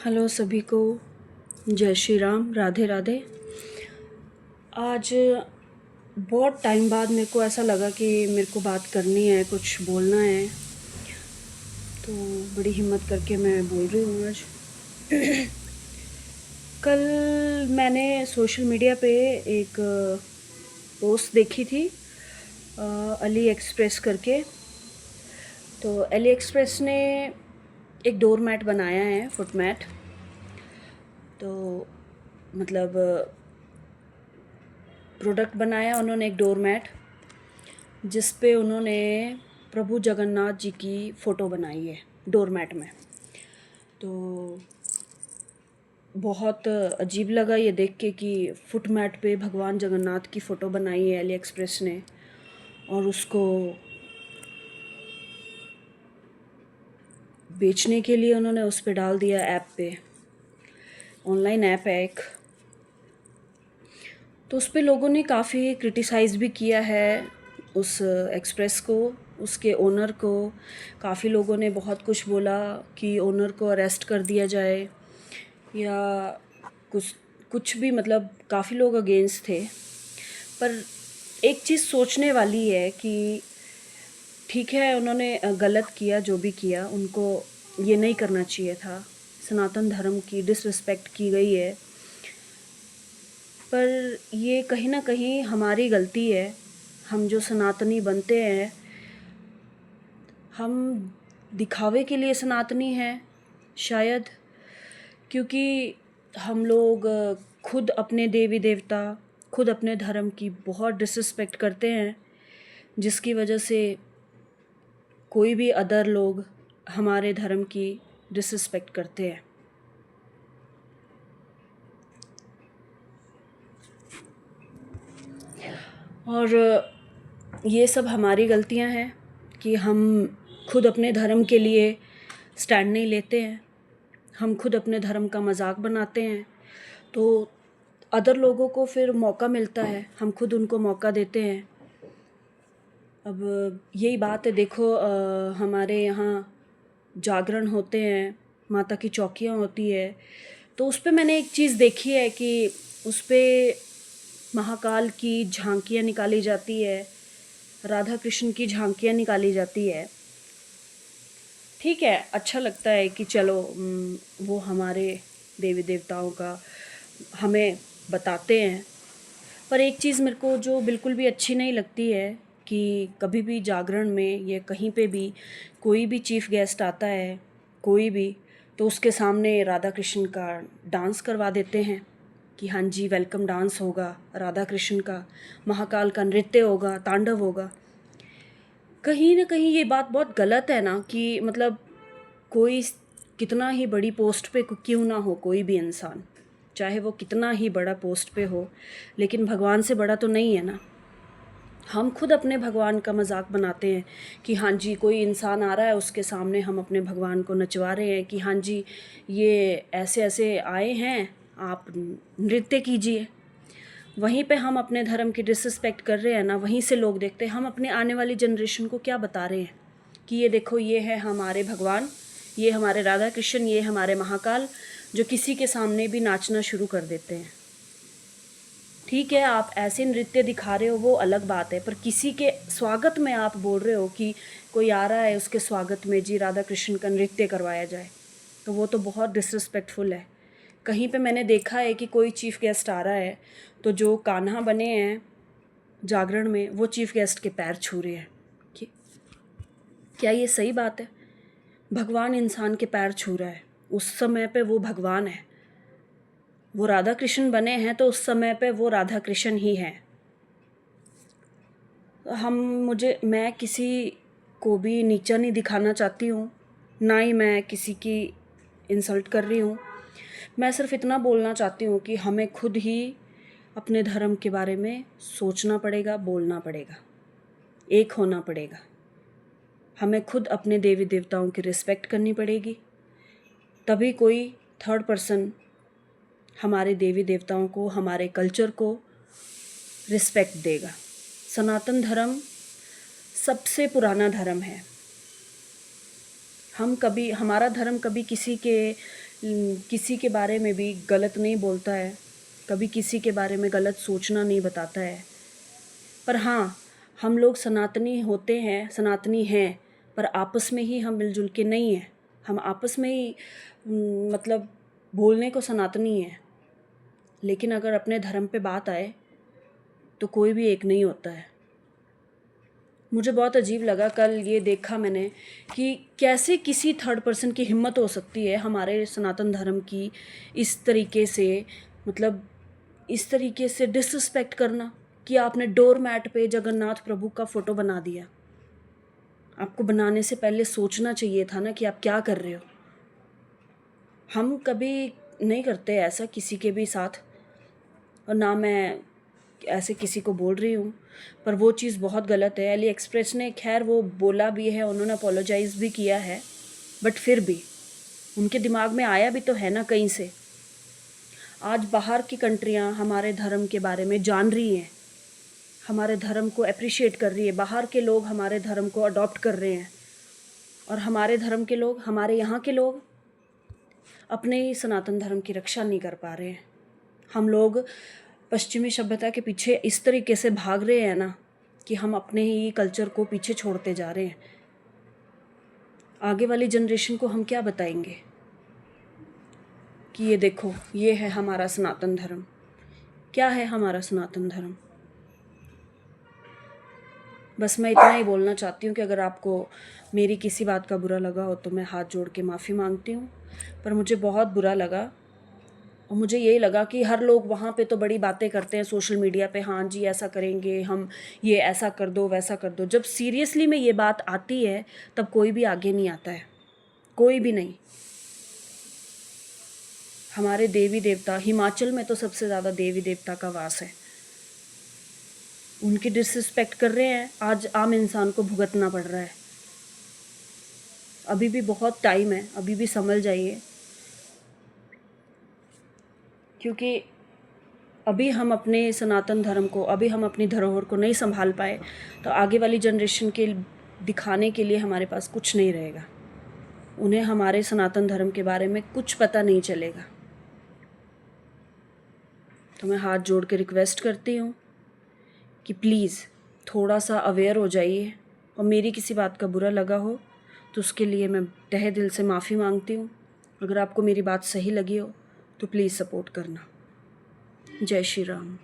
Hello सभी को, जय श्री राम, राधे राधे। आज बहुत टाइम बाद मेरे को ऐसा लगा कि मेरे को बात करनी है, कुछ बोलना है, तो बड़ी हिम्मत करके मैं बोल रही हूँ आज। कल मैंने सोशल मीडिया पे एक पोस्ट देखी थी, अली एक्सप्रेस करके। तो अली एक्सप्रेस ने एक डोर मैट बनाया है, फुट मैट। तो मतलब प्रोडक्ट बनाया उन्होंने, एक डोर मैट, जिस पे उन्होंने प्रभु जगन्नाथ जी की फ़ोटो बनाई है डोर मैट में। तो बहुत अजीब लगा ये देख के कि फुट मैट पे भगवान जगन्नाथ की फ़ोटो बनाई है अली एक्सप्रेस ने, और उसको बेचने के लिए उन्होंने उस पे डाल दिया ऐप पे। ऑनलाइन ऐप है एक। तो उस पे लोगों ने काफ़ी क्रिटिसाइज़ भी किया है उस एक्सप्रेस को, उसके ओनर को। काफ़ी लोगों ने बहुत कुछ बोला कि ओनर को अरेस्ट कर दिया जाए या कुछ कुछ भी, मतलब काफ़ी लोग अगेंस्ट थे। पर एक चीज़ सोचने वाली है कि ठीक है, उन्होंने गलत किया, जो भी किया, उनको ये नहीं करना चाहिए था। सनातन धर्म की डिसरिस्पेक्ट की गई है, पर ये कहीं ना कहीं हमारी गलती है। हम जो सनातनी बनते हैं, हम दिखावे के लिए सनातनी हैं शायद, क्योंकि हम लोग खुद अपने देवी देवता, खुद अपने धर्म की बहुत डिसरिस्पेक्ट करते हैं, जिसकी वजह से कोई भी अदर लोग हमारे धर्म की डिसरिस्पेक्ट करते हैं। और ये सब हमारी गलतियां हैं कि हम खुद अपने धर्म के लिए स्टैंड नहीं लेते हैं। हम खुद अपने धर्म का मजाक बनाते हैं, तो अदर लोगों को फिर मौका मिलता है, हम खुद उनको मौका देते हैं। अब यही बात है, देखो हमारे यहाँ जागरण होते हैं, माता की चौकियाँ होती है। तो उस पे मैंने एक चीज़ देखी है कि उस पे महाकाल की झांकियाँ निकाली जाती है, राधा कृष्ण की झांकियाँ निकाली जाती है। ठीक है, अच्छा लगता है कि चलो वो हमारे देवी देवताओं का हमें बताते हैं। पर एक चीज़ मेरे को जो बिल्कुल भी अच्छी नहीं लगती है कि कभी भी जागरण में या कहीं पे भी कोई भी चीफ़ गेस्ट आता है, कोई भी, तो उसके सामने राधा कृष्ण का डांस करवा देते हैं कि हाँ जी वेलकम डांस होगा राधा कृष्ण का, महाकाल का नृत्य होगा, तांडव होगा। कहीं ना कहीं ये बात बहुत गलत है ना, कि मतलब कोई कितना ही बड़ी पोस्ट पे क्यों ना हो, कोई भी इंसान चाहे वो कितना ही बड़ा पोस्ट पे हो, लेकिन भगवान से बड़ा तो नहीं है ना। हम खुद अपने भगवान का मजाक बनाते हैं कि हाँ जी कोई इंसान आ रहा है, उसके सामने हम अपने भगवान को नचवा रहे हैं कि हाँ जी ये ऐसे ऐसे आए हैं, आप नृत्य कीजिए। वहीं पे हम अपने धर्म की डिसरिस्पेक्ट कर रहे हैं ना, वहीं से लोग देखते हैं। हम अपने आने वाली जनरेशन को क्या बता रहे हैं कि ये देखो, ये है हमारे भगवान, ये हमारे राधा कृष्ण, ये हमारे महाकाल, जो किसी के सामने भी नाचना शुरू कर देते हैं। ठीक है, आप ऐसे नृत्य दिखा रहे हो वो अलग बात है, पर किसी के स्वागत में आप बोल रहे हो कि कोई आ रहा है, उसके स्वागत में जी राधा कृष्ण का नृत्य करवाया जाए, तो वो तो बहुत डिसरिस्पेक्टफुल है। कहीं पे मैंने देखा है कि कोई चीफ़ गेस्ट आ रहा है, तो जो कान्हा बने हैं जागरण में, वो चीफ़ गेस्ट के पैर छू रहे हैं। क्या ये सही बात है? भगवान इंसान के पैर छू रहा है, उस समय पे वो भगवान है। वो राधा कृष्ण बने हैं तो उस समय पे वो राधा कृष्ण ही हैं। मैं किसी को भी नीचा नहीं दिखाना चाहती हूँ, ना ही मैं किसी की इंसल्ट कर रही हूँ। मैं सिर्फ इतना बोलना चाहती हूँ कि हमें खुद ही अपने धर्म के बारे में सोचना पड़ेगा, बोलना पड़ेगा, एक होना पड़ेगा। हमें खुद अपने देवी देवताओं की रिस्पेक्ट करनी पड़ेगी, तभी कोई थर्ड पर्सन हमारे देवी देवताओं को, हमारे कल्चर को रिस्पेक्ट देगा। सनातन धर्म सबसे पुराना धर्म है। हमारा धर्म कभी किसी के किसी के बारे में भी गलत नहीं बोलता है, कभी किसी के बारे में गलत सोचना नहीं बताता है। पर हाँ, हम लोग सनातनी होते हैं, सनातनी हैं, पर आपस में ही हम मिलजुल के नहीं हैं। हम आपस में ही मतलब बोलने को सनातनी हैं, लेकिन अगर अपने धर्म पे बात आए तो कोई भी एक नहीं होता है। मुझे बहुत अजीब लगा कल ये देखा मैंने कि कैसे किसी थर्ड पर्सन की हिम्मत हो सकती है हमारे सनातन धर्म की इस तरीके से, मतलब इस तरीके से डिसरिस्पेक्ट करना कि आपने डोर मैट पे जगन्नाथ प्रभु का फ़ोटो बना दिया। आपको बनाने से पहले सोचना चाहिए था ना कि आप क्या कर रहे हो। हम कभी नहीं करते ऐसा किसी के भी साथ, और ना मैं ऐसे किसी को बोल रही हूँ, पर वो चीज़ बहुत गलत है। अली एक्सप्रेस ने खैर वो बोला भी है, उन्होंने अपोलोजाइज़ भी किया है, बट फिर भी उनके दिमाग में आया भी तो है ना कहीं से। आज बाहर की कंट्रियाँ हमारे धर्म के बारे में जान रही हैं, हमारे धर्म को अप्रिशिएट कर रही है, बाहर के लोग हमारे धर्म को अडॉप्ट कर रहे हैं, और हमारे धर्म के लोग, हमारे यहाँ के लोग अपने ही सनातन धर्म की रक्षा नहीं कर पा रहे हैं। हम लोग पश्चिमी सभ्यता के पीछे इस तरीके से भाग रहे हैं ना कि हम अपने ही कल्चर को पीछे छोड़ते जा रहे हैं। आगे वाली जनरेशन को हम क्या बताएंगे कि ये देखो, ये है हमारा सनातन धर्म। क्या है हमारा सनातन धर्म? बस मैं इतना ही बोलना चाहती हूँ कि अगर आपको मेरी किसी बात का बुरा लगा हो तो मैं हाथ जोड़ के माफ़ी मांगती हूँ। पर मुझे बहुत बुरा लगा, और मुझे यही लगा कि हर लोग वहाँ पे तो बड़ी बातें करते हैं सोशल मीडिया पे, हाँ जी ऐसा करेंगे हम, ये ऐसा कर दो वैसा कर दो। जब सीरियसली में ये बात आती है तब कोई भी आगे नहीं आता है, कोई भी नहीं। हमारे देवी देवता, हिमाचल में तो सबसे ज़्यादा देवी देवता का वास है, उनकी डिसरिस्पेक्ट कर रहे हैं, आज आम इंसान को भुगतना पड़ रहा है। अभी भी बहुत टाइम है, अभी भी संभल जाइए, क्योंकि अभी हम अपने सनातन धर्म को, अभी हम अपनी धरोहर को नहीं संभाल पाए तो आगे वाली जनरेशन के दिखाने के लिए हमारे पास कुछ नहीं रहेगा। उन्हें हमारे सनातन धर्म के बारे में कुछ पता नहीं चलेगा। तो मैं हाथ जोड़ के रिक्वेस्ट करती हूँ कि प्लीज़ थोड़ा सा अवेयर हो जाइए, और मेरी किसी बात का बुरा लगा हो तो उसके लिए मैं तहे दिल से माफ़ी मांगती हूँ। अगर आपको मेरी बात सही लगी हो तो प्लीज़ सपोर्ट करना। जय श्री राम।